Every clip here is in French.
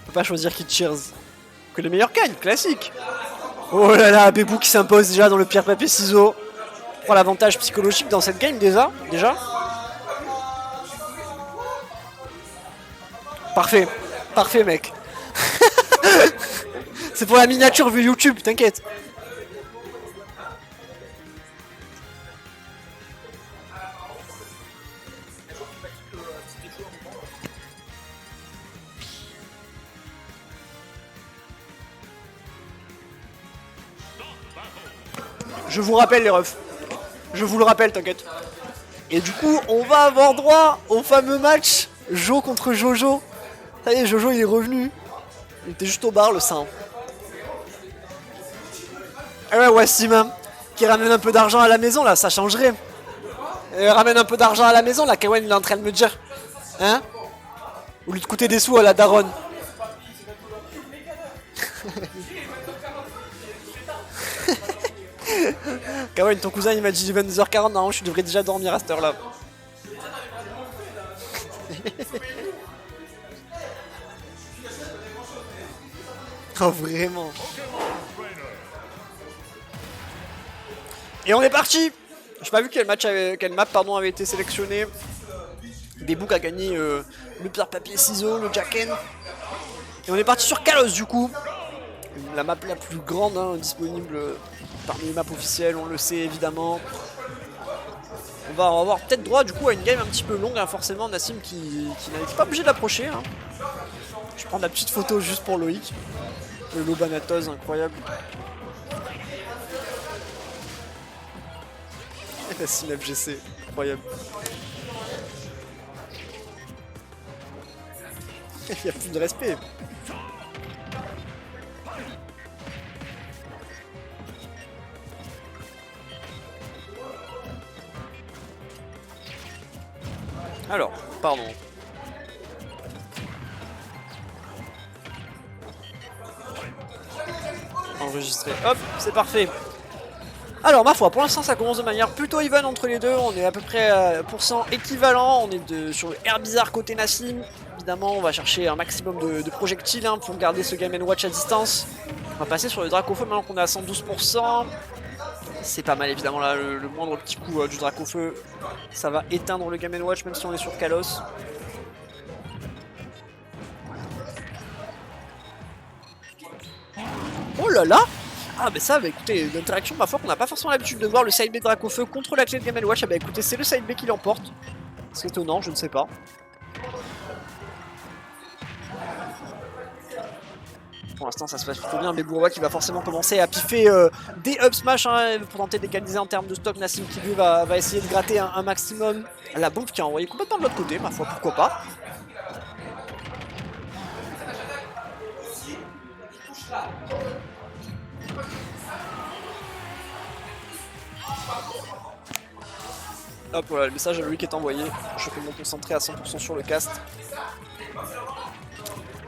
On peut pas choisir qui cheers. Que les meilleurs gagnent, classique. Oh là là, Bébou qui s'impose déjà dans le pierre papier ciseaux. Prend l'avantage psychologique dans cette game déjà. Parfait, parfait mec. C'est pour la miniature vue YouTube, t'inquiète. Je vous rappelle les refs. Je vous le rappelle, t'inquiète. Et du coup, on va avoir droit au fameux match Jo contre Jojo. Ça y est, Jojo il est revenu. Il était juste au bar, le sein. Ah ouais, Wassim, hein, qui ramène un peu d'argent à la maison, là, ça changerait. Ramène un peu d'argent à la maison, là, Kawen il est en train de me dire. Hein? Au lieu de coûter des sous à la daronne. Kawen, ton cousin il m'a dit 22h40, non, je devrais déjà dormir à cette heure-là. Oh, vraiment. Et on est parti. J'ai pas vu quelle map avait été sélectionné. Bebouk a gagné le pierre papier ciseaux, le Jacken. Et on est parti sur Kalos du coup. La map la plus grande hein, disponible parmi les maps officielles, on le sait évidemment. On va avoir peut-être droit du coup à une game un petit peu longue, hein, forcément Nassim qui n'était pas obligé d'approcher. Hein. Je vais prendre la petite photo juste pour Loïc. Le Lobanatos, incroyable. Nassim FGC, incroyable. Il n'y a plus de respect. Alors, pardon. Enregistré. Hop, c'est parfait. Alors, ma foi, pour l'instant, ça commence de manière plutôt even entre les deux. On est à peu près à pourcent équivalent. On est sur le air bizarre côté Nassim. Évidemment, on va chercher un maximum de projectiles hein, pour garder ce Game & Watch à distance. On va passer sur le Dracofeu maintenant qu'on est à 112%. C'est pas mal évidemment là, le moindre petit coup du Dracofeu, ça va éteindre le Game & Watch même si on est sur Kalos. Oh là là. Ah bah ça, bah écoutez, l'interaction ma foi qu'on n'a pas forcément l'habitude de voir, le side B Dracofeu contre la clé de Game & Watch. Ah bah écoutez, c'est le side B qui l'emporte. C'est étonnant, je ne sais pas. Pour l'instant ça se passe plutôt bien, mais Bourwa qui va forcément commencer à piffer des up smash hein, pour tenter d'égaliser en termes de stock. Nassim qui lui va essayer de gratter un maximum. La bombe qui a envoyé complètement de l'autre côté, ma foi pourquoi pas. Hop voilà, le message à lui qui est envoyé. Je peux me concentrer à 100% sur le cast.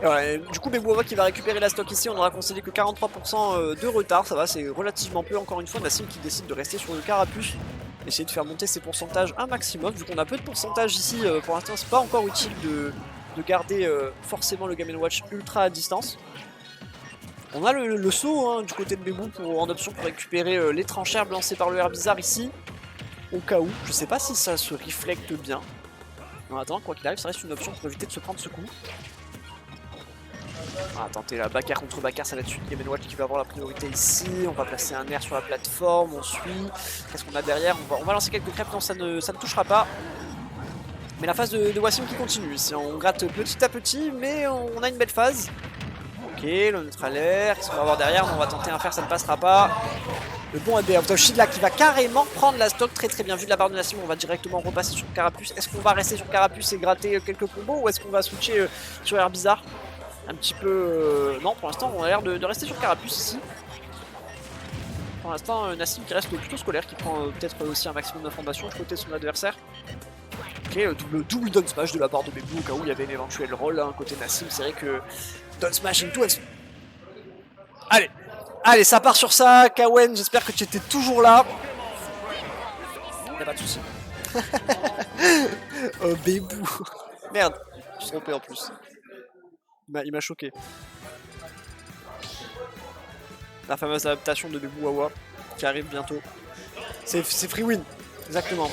Et voilà, du coup Beboua qui va récupérer la stock ici, on aura concédé que 43% de retard, ça va, c'est relativement peu encore une fois. Nassim qui décide de rester sur le carapuce, essayer de faire monter ses pourcentages un maximum, vu qu'on a peu de pourcentage ici, pour l'instant c'est pas encore utile de garder forcément le Game & Watch ultra à distance. On a le saut hein, du côté de Bebou en option pour récupérer les tranchères lancées par le air bizarre ici, au cas où, je sais pas si ça se reflecte bien. Non attends, quoi qu'il arrive ça reste une option pour éviter de se prendre ce coup. On va tenter la bagarre contre bagarre, ça va être une Game & Watch qui va avoir la priorité ici. On va placer un air sur la plateforme, on suit. Qu'est-ce qu'on a derrière? On va lancer quelques crêpes, non ça ne touchera pas. Mais la phase de Wassim qui continue ici, on gratte petit à petit, mais on a une belle phase. Ok, le neutral air, qu'est-ce qu'on va avoir derrière? On va tenter un fer, ça ne passera pas. Le bon AD of Shield qui va carrément prendre la stock, très bien vu de la part de Nassim. On va directement repasser sur Carapuce. Est-ce qu'on va rester sur Carapuce et gratter quelques combos ou est-ce qu'on va switcher sur Air Bizarre? Un petit peu... Non, pour l'instant, on a l'air de rester sur Carapuce ici. Pour l'instant, Nassim qui reste plutôt scolaire, qui prend peut-être aussi un maximum d'informations du côté de son adversaire. Ok, double down smash de la part de Bebou au cas où il y avait un éventuel roll hein, côté Nassim. C'est vrai que down smash et tout... Allez, ça part sur ça. Kawen, j'espère que tu étais toujours là. Y'a pas de soucis. Oh, Bebou. Merde, je suis trompé en plus. Il m'a choqué. La fameuse adaptation de Bebou Wawa qui arrive bientôt. C'est free win, exactement.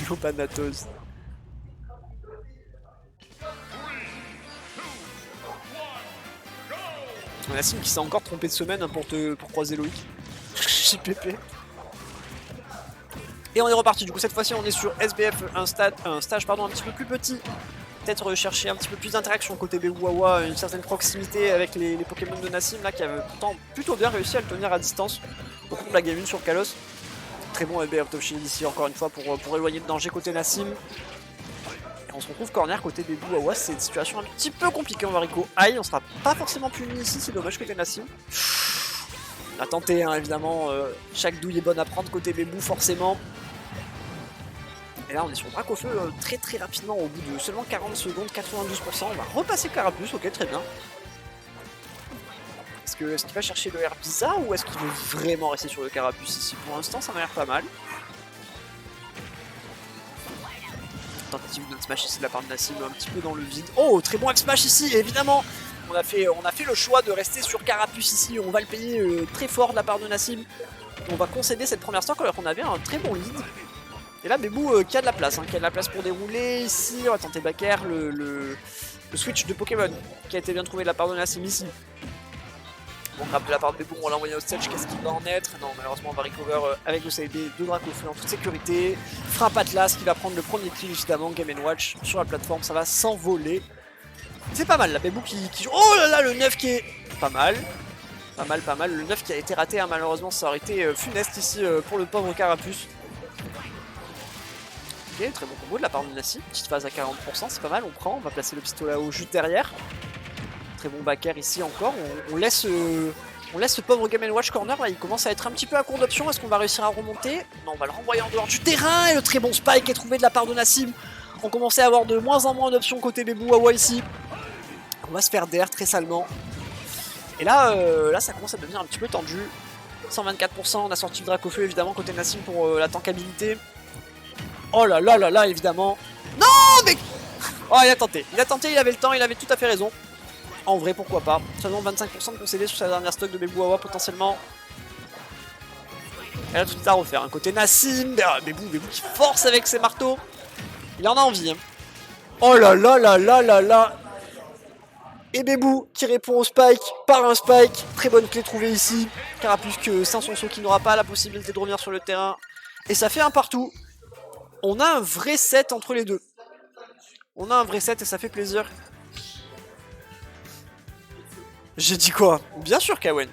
Lobanatos. Nassim qui s'est encore trompé de semaine hein, pour croiser Loïc. JPP. Et on est reparti, du coup cette fois-ci on est sur SBF, un stage pardon, un petit peu plus petit. Peut-être chercher un petit peu plus d'interaction côté Bebou Wawa, une certaine proximité avec les Pokémon de Nassim là qui avait pourtant plutôt bien réussi à le tenir à distance. Au cours de la game 1 sur Kalos. Très bon SBF Top Shield ici encore une fois pour éloigner le danger côté Nassim. Et on se retrouve corner côté Bebou Wawa, c'est une situation un petit peu compliquée, on va Rico Aïe, on sera pas forcément puni ici, c'est dommage côté Nassim. On a tenté hein, évidemment, chaque douille est bonne à prendre côté Bebou forcément. Et là on est sur Drac au feu très très rapidement au bout de seulement 40 secondes, 92%, on va repasser Carapuce, ok très bien. Est-ce qu'il va chercher le Herbiza ou est-ce qu'il veut vraiment rester sur le Carapuce ici? Pour l'instant ça m'a l'air pas mal. Tentative de smash ici de la part de Nassim un petit peu dans le vide. Oh très bon X-Smash ici évidemment. On a fait le choix de rester sur Carapuce ici, on va le payer très fort de la part de Nassim. On va concéder cette première stock alors qu'on avait un très bon lead. Et là Bebou qui a de la place, hein, qui a de la place pour dérouler ici, on va tenter back air, le switch de Pokémon qui a été bien trouvé de la part de Nassim ici. Bon grab de la part de Bebou, on l'a envoyé au stage, qu'est-ce qu'il va en être? Non malheureusement on va recover avec le CLB de Drac au feu en toute sécurité. Frappe Atlas qui va prendre le premier kill évidemment, Game & Watch sur la plateforme, ça va s'envoler. C'est pas mal la Bebou qui joue. Oh là là le 9 qui est pas mal. Pas mal, le 9 qui a été raté hein, malheureusement ça aurait été funeste ici pour le pauvre Carapuce. Ok, très bon combo de la part de Nassim, petite phase à 40%, c'est pas mal, on prend, on va placer le pistolet à eau juste derrière. Très bon back air ici encore, on laisse ce pauvre Game & Watch corner là, il commence à être un petit peu à court d'options, est-ce qu'on va réussir à remonter? Non, on va le renvoyer en dehors du terrain et le très bon spike est trouvé de la part de Nassim. On commençait à avoir de moins en moins d'options côté Bebou Wawa ici. On va se faire d'air très salement. Et là, ça commence à devenir un petit peu tendu. 124%, on a sorti le Drac au feu évidemment côté Nassim pour la tankabilité. Oh là là là là évidemment. Non mais... Oh il a tenté, il avait le temps, il avait tout à fait raison. En vrai pourquoi pas. Seulement 25% de concédé sur sa dernière stock de Bebou Wawa potentiellement. Elle a tout à refaire. Un côté Nassim, Bebou qui force avec ses marteaux. Il en a envie. Hein. Oh là là là là là là. Et Bebou qui répond au spike par un spike. Très bonne clé trouvée ici. Carapuce que Saint-Sonso qui n'aura pas la possibilité de revenir sur le terrain. Et ça fait un partout. On a un vrai set entre les deux. On a un vrai set et ça fait plaisir. J'ai dit quoi? Bien sûr Kawen.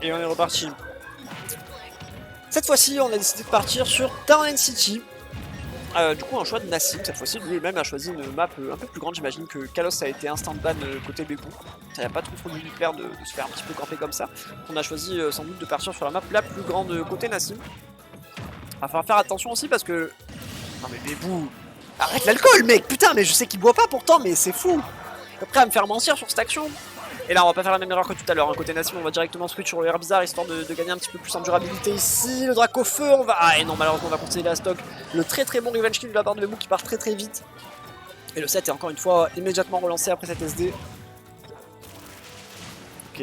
Et on est reparti. Cette fois-ci, on a décidé de partir sur Town & City. Du coup, un choix de Nassim. Cette fois-ci, lui-même a choisi une map un peu plus grande. J'imagine que Kalos a été instant ban côté Bebou. Ça n'a pas trop dû lui plaire de se faire un petit peu camper comme ça. On a choisi sans doute de partir sur la map la plus grande côté Nassim. Il va falloir faire attention aussi parce que... Non mais Bebou, arrête l'alcool mec. Putain, mais je sais qu'il boit pas pourtant, mais c'est fou. T'es prêt à me faire mentir sur cette action? Et là on va pas faire la même erreur que tout à l'heure, hein. Côté Nassim on va directement switch sur le Herbizarre histoire de gagner un petit peu plus en durabilité ici. Le Drac au feu, on va... Ah et non malheureusement on va concéder la stock. Le très très bon revenge kill de la part de Bebou qui part très très vite. Et le set est encore une fois immédiatement relancé après cette SD. Ok.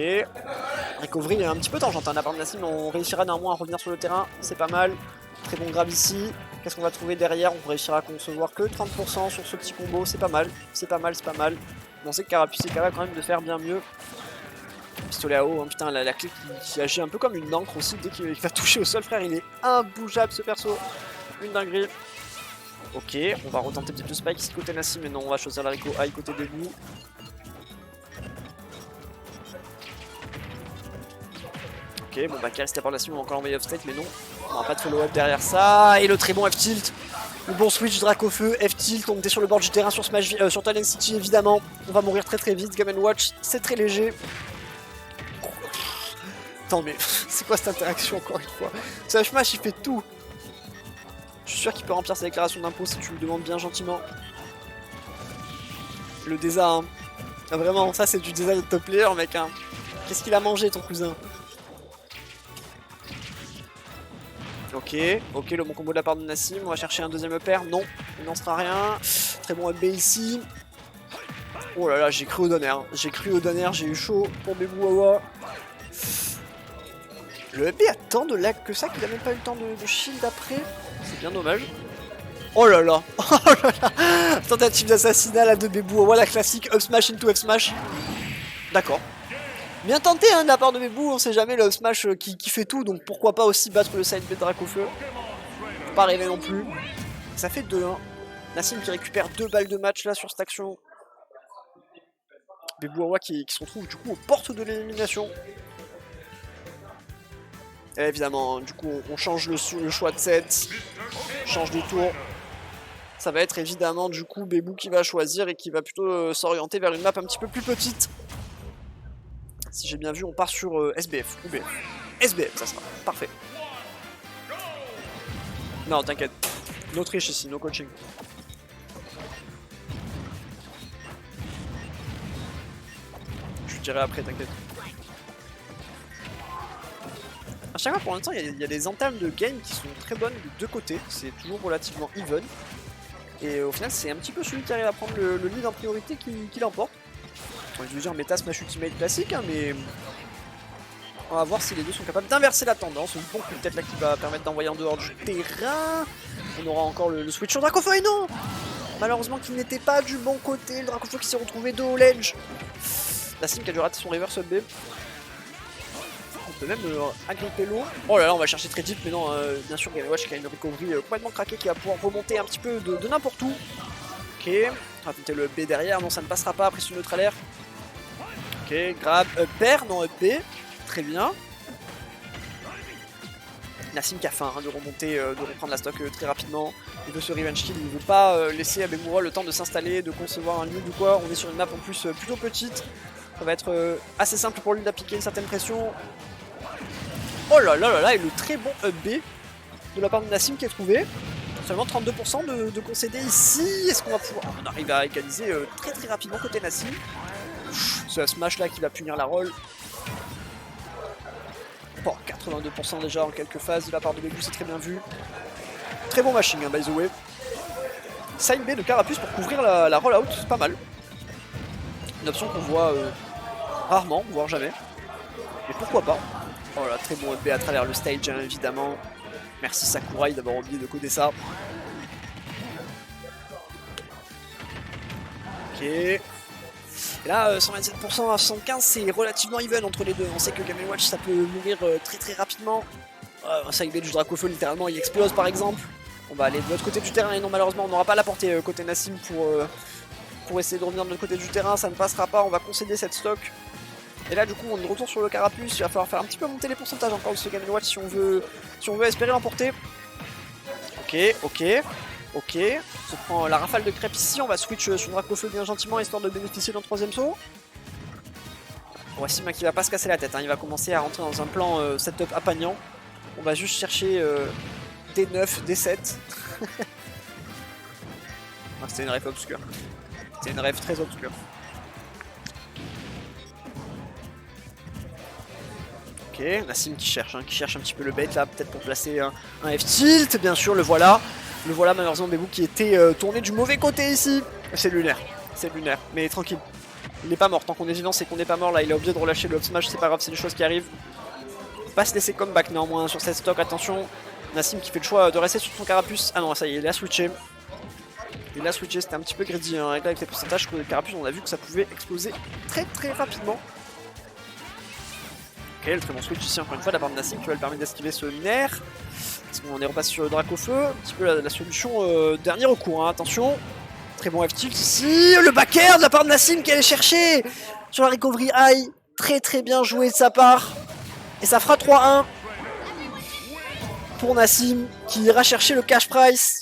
Recovery est un petit peu tangente hein, de la part de Nassim, mais on réussira néanmoins à revenir sur le terrain, c'est pas mal. Très bon grab ici. Qu'est-ce qu'on va trouver derrière? On réussira à concevoir que 30% sur ce petit combo, c'est pas mal, c'est pas mal, c'est pas mal. On sait que Carapuce est capable quand même de faire bien mieux. Pistolet à eau, hein, putain, la clé qui agit un peu comme une encre aussi. Dès qu'il va toucher au sol, frère, il est imbougeable ce perso. Une dinguerie. Ok, on va retenter peut-être le spike ici côté Nassim, mais non, on va choisir la Rico High côté Bebou. Ok, bon bah Karis la part de Nassim, on va encore l'envoyer off state, mais non. On n'aura pas de follow-up derrière ça. Et le très bon F-tilt Le bon switch, Dracofeu, F-tilt, on était sur le bord du terrain sur Smash, sur Talent City évidemment. On va mourir très vite, Game & Watch, c'est très léger. Attends mais c'est quoi cette interaction encore une fois? Ce Smash il fait tout. Je suis sûr qu'il peut remplir sa déclaration d'impôt si tu me demandes bien gentiment. Le Deza hein. Ah, vraiment, ça c'est du Deza de top player mec hein. Qu'est-ce qu'il a mangé ton cousin? Ok, le bon combo de la part de Nassim, on va chercher un deuxième upper, non, il n'en sera rien. Très bon up B ici. Oh là là, j'ai cru au donner, j'ai eu chaud pour Bebouawa. Le up B a tant de lag que ça qu'il a même pas eu le temps de shield après, c'est bien dommage. Oh là là, tentative d'assassinat là de Bebouawa, la classique up smash into up smash. D'accord. Bien tenté hein, de la part de Bebou, on sait jamais le up smash qui fait tout, donc pourquoi pas aussi battre le side B de Dracofeu. Faut pas rêver non plus. Ça fait 2-1. Nassim qui récupère 2 balles de match là sur cette action. Bebouawa qui se retrouve du coup aux portes de l'élimination. Et évidemment, du coup on change le choix de set, on change de tour. Ça va être évidemment du coup Bebou qui va choisir et qui va plutôt s'orienter vers une map un petit peu plus petite. Si j'ai bien vu, on part sur SBF ou BF. SBF, ça sera. Parfait. Non, t'inquiète. No triche ici, no coaching. Je te dirai après, t'inquiète. À chaque fois, pour l'instant, il y a des entames de game qui sont très bonnes des deux côtés. C'est toujours relativement even. Et au final, c'est un petit peu celui qui arrive à prendre le lead en priorité qui l'emporte. Je veux dire méta Smash Ultimate classique, hein, mais on va voir si les deux sont capables d'inverser la tendance. Une bon coup de tête là qui va permettre d'envoyer en dehors du terrain. On aura encore le switch sur Dracofeu et non, malheureusement qu'il n'était pas du bon côté. Le Dracofeu qui s'est retrouvé de haut ledge. Nassim qui a dû rater son reverse B. On peut même agripper l'eau. Oh là là, on va chercher très deep, mais non, bien sûr Game & Watch qui a une recovery complètement craquée qui va pouvoir remonter un petit peu de n'importe où. Ok, on va tenter le B derrière, non ça ne passera pas après ce neutral air. Ok, grab, pair, non up B, très bien. Nassim qui a faim hein, de remonter, de reprendre la stock très rapidement. Il veut se revenge kill, il ne veut pas laisser à Bemura le temps de s'installer, de concevoir un lead ou quoi. On est sur une map en plus plutôt petite. Ça va être assez simple pour lui d'appliquer une certaine pression. Oh là là là là, et le très bon up B de la part de Nassim qui est trouvé. Seulement 32% de concéder ici. Est-ce qu'on va pouvoir... On arrive à égaliser très rapidement côté Nassim. Ce smash là qui va punir la roll. Bon, 82% déjà en quelques phases de la part de Bebou, c'est très bien vu. Très bon mashing, hein, by the way. Side B de Carapuce pour couvrir la rollout, c'est pas mal. Une option qu'on voit rarement, voire jamais. Mais pourquoi pas. Oh là, très bon B à travers le stage, hein, évidemment. Merci Sakurai d'avoir oublié de coder ça. Ok. Et là, 127% à 75, c'est relativement even entre les deux. On sait que Game & Watch, ça peut mourir très rapidement. Ça, il du Dracofeu, littéralement, il explose par exemple. On va aller de l'autre côté du terrain et non, malheureusement, on n'aura pas la portée côté Nassim pour essayer de revenir de l'autre côté du terrain. Ça ne passera pas, on va concéder cette stock. Et là, du coup, on retourne sur le Carapuce. Il va falloir faire un petit peu monter les pourcentages encore de ce Game & Watch si on veut espérer l'emporter. Ok. On se prend la rafale de crêpes ici, on va switch sur Dracofeu bien gentiment histoire de bénéficier d'un troisième saut. Voici qui va pas se casser la tête, hein. Il va commencer à rentrer dans un plan setup apagnant. On va juste chercher D9, D7. C'était une ref obscure. C'était une ref très obscure. Ok, Nassim qui cherche un petit peu le bait là, peut-être pour placer un F-tilt, bien sûr, le voilà. Le voilà malheureusement Bebou qui était tourné du mauvais côté ici. C'est lunaire, mais tranquille. Il n'est pas mort, tant qu'on est vivant c'est qu'on n'est pas mort là, il est obligé de relâcher le up smash, c'est pas grave, c'est des choses qui arrivent. Pas se laisser comeback néanmoins sur cette stock, attention. Nassim qui fait le choix de rester sur son Carapuce. Ah non, ça y est, il a switché. C'était un petit peu greedy hein, avec les pourcentages. Côté Carapuce, on a vu que ça pouvait exploser très rapidement. Ok, le très bon switch ici encore une fois de la part de Nassim qui va lui permettre d'esquiver ce nerf. Parce qu'on est repassé sur le Dracofeu, un petit peu la solution dernier recours, hein, attention. Très bon F-tilt ici, le back air de la part de Nassim qui allait chercher sur la recovery high. Très bien joué de sa part. Et ça fera 3-1 pour Nassim qui ira chercher le cash prize.